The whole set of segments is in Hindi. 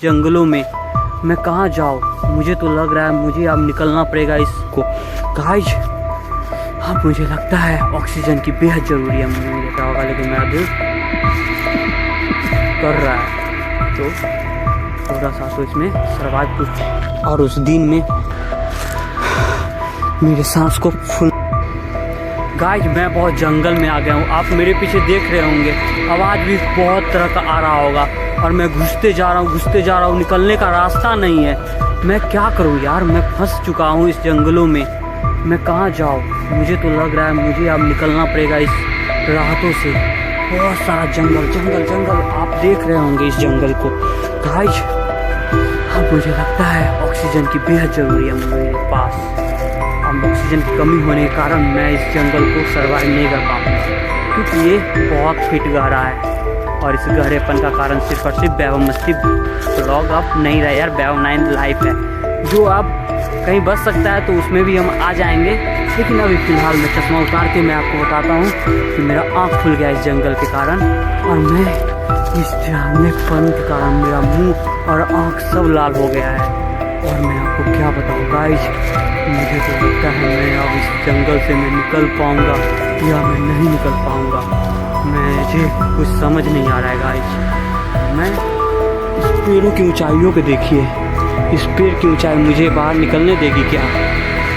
जंगलों में। मैं कहाँ जाऊँ? मुझे तो लग रहा है मुझे अब निकलना पड़ेगा इसको। गाइज अब मुझे लगता है ऑक्सीजन की बेहद ज़रूरी है। मुझे लगता होगा, लेकिन मेरा दिल कर रहा है तो थोड़ा सा तो इसमें सर्वाइव कुछ। और उस दिन में मेरे सांस को फुल। गाइज मैं बहुत जंगल में आ गया हूँ। आप मेरे पीछे देख रहे होंगे, आवाज़ भी बहुत तरह का आ रहा होगा। और मैं घुसते जा रहा हूँ, निकलने का रास्ता नहीं है। मैं क्या करूँ यार, मैं फंस चुका हूँ इस जंगलों में। मैं कहाँ जाऊँ? मुझे तो लग रहा है मुझे अब निकलना पड़ेगा इस राहतों से। बहुत सारा जंगल आप देख रहे होंगे इस जंगल को। गाइज अब मुझे लगता है ऑक्सीजन की बेहद ज़रूरी है मेरे पास। अब ऑक्सीजन की कमी होने के कारण मैं इस जंगल को सर्वाइव नहीं कर पाऊँगा, क्योंकि ये बहुत फिट गहरा है। और इस गहरेपन का कारण सिर्फ और सिर्फ बैवम मस्ती ब्लॉग अब नहीं रहा यार, बैवम 9 लाइफ है जो अब कहीं बच सकता है, तो उसमें भी हम आ जाएंगे। लेकिन अभी फ़िलहाल मैं चश्मा उतार के मैं आपको बताता हूँ कि मेरा आँख खुल गया इस जंगल के कारण। और मैं इस जानलेपन के कारण मेरा मुंह और आँख सब लाल हो गया है। और मैं आपको क्या बताऊँ गाइज, मुझे तो लगता है मैं अब इस जंगल से मैं निकल पाऊँगा या मैं नहीं निकल पाऊँगा। मुझे कुछ समझ नहीं आ रहा है गाइज। मैं इस पेड़ों की ऊंचाइयों को देखिए, इस पेड़ की ऊंचाई मुझे बाहर निकलने देगी क्या?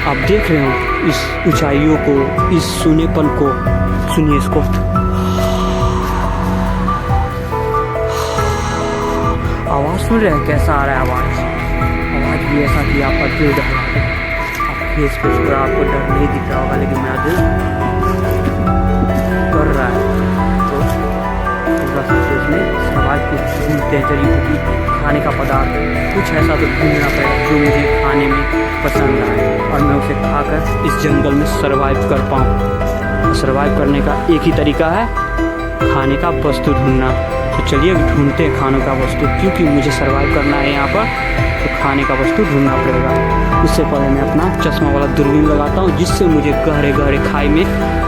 आप देख रहे हो इस ऊंचाइयों को, इस सूनेपन को। सुनिए इसको, आवाज़ सुन रहे हैं कैसा आ रहा है? आवाज़ भी ऐसा कि आपका दिल डरा दे। आप फेस पे पूरा आपको डर नहीं दिख रहा होगा, लेकिन मेरा दिल कर रहा है। तो थोड़ा सा उसमें सवाल कुछ ढूंढते हैं, जड़ी बूटी खाने का पदार्थ कुछ ऐसा तो ढूंढना पड़ेगा जो मुझे खाने में पसंद आए और मैं उसे खाकर इस जंगल में सर्वाइव कर पाऊँ। सर्वाइव करने का एक ही तरीका है, खाने का वस्तु ढूंढना। तो चलिए ढूंढते हैं खाने का वस्तु, क्योंकि मुझे सर्वाइव करना है यहाँ पर, तो खाने का वस्तु ढूंढना पड़ेगा। उससे पहले मैं अपना चश्मा वाला दूरबीन लगाता हूँ, जिससे मुझे गहरे खाई में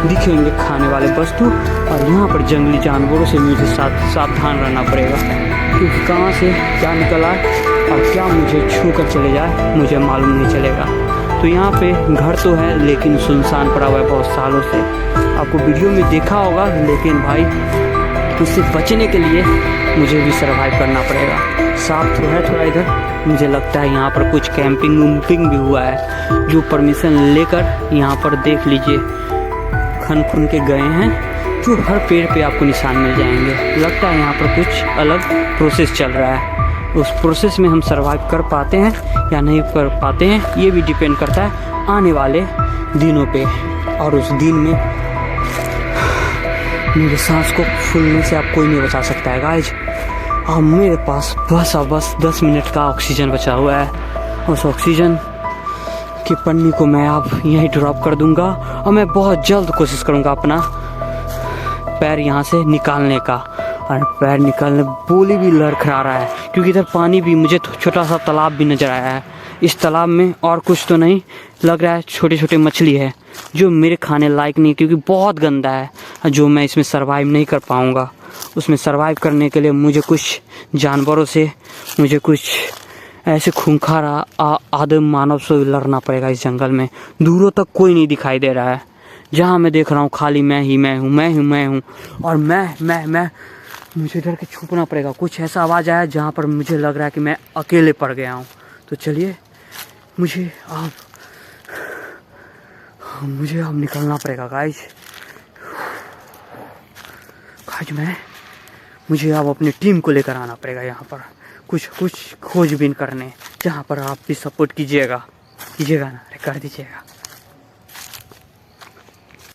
दिखेंगे खाने वाले वस्तु। और यहाँ पर जंगली जानवरों से मुझे सावधान रहना पड़ेगा, क्योंकि कहाँ से क्या निकल आए और क्या मुझे छू कर चले जाए मुझे मालूम नहीं चलेगा। तो यहाँ पे घर तो है, लेकिन सुनसान पड़ा हुआ है बहुत सालों से। आपको वीडियो में देखा होगा, लेकिन भाई उससे बचने के लिए मुझे भी सर्वाइव करना पड़ेगा। सांप तो है थोड़ा इधर, मुझे लगता है यहाँ पर कुछ कैंपिंग वैम्पिंग भी हुआ है, जो परमिशन लेकर यहाँ पर देख लीजिए खन के गए हैं, जो हर पेड़ पे आपको निशान मिल जाएंगे। लगता है यहाँ पर कुछ अलग प्रोसेस चल रहा है। उस प्रोसेस में हम सर्वाइव कर पाते हैं या नहीं कर पाते हैं, ये भी डिपेंड करता है आने वाले दिनों पे। और उस दिन में मेरे सांस को फूलने से आप कोई नहीं बचा सकता है गाइज। अब मेरे पास बस 10 मिनट का ऑक्सीजन बचा हुआ है। उस ऑक्सीजन की पन्नी को मैं अब यहीं ड्रॉप कर दूंगा और मैं बहुत जल्द कोशिश करूंगा अपना पैर यहाँ से निकालने का। और पैर निकालने बोली भी लड़खड़ा रहा है, क्योंकि इधर पानी भी, मुझे छोटा सा तालाब भी नज़र आया है। इस तालाब में और कुछ तो नहीं लग रहा है, छोटे मछली है जो मेरे खाने लायक नहीं, क्योंकि बहुत गंदा है, जो मैं इसमें सर्वाइव नहीं कर पाऊँगा। उसमें सर्वाइव करने के लिए मुझे कुछ जानवरों से, मुझे कुछ ऐसे खूंखार आदम मानव से लड़ना पड़ेगा इस जंगल में। दूरों तक कोई नहीं दिखाई दे रहा है, जहाँ मैं देख रहा हूँ खाली मैं हूँ। और मैं मुझे डर के छुपना पड़ेगा। कुछ ऐसा आवाज़ आया जहाँ पर मुझे लग रहा है कि मैं अकेले पड़ गया हूँ। तो चलिए मुझे अब निकलना पड़ेगा गाइज। मुझे अब अपनी टीम को लेकर आना पड़ेगा यहाँ पर कुछ खोजबीन करने, जहाँ पर आप भी सपोर्ट कीजिएगा ना, कर दीजिएगा।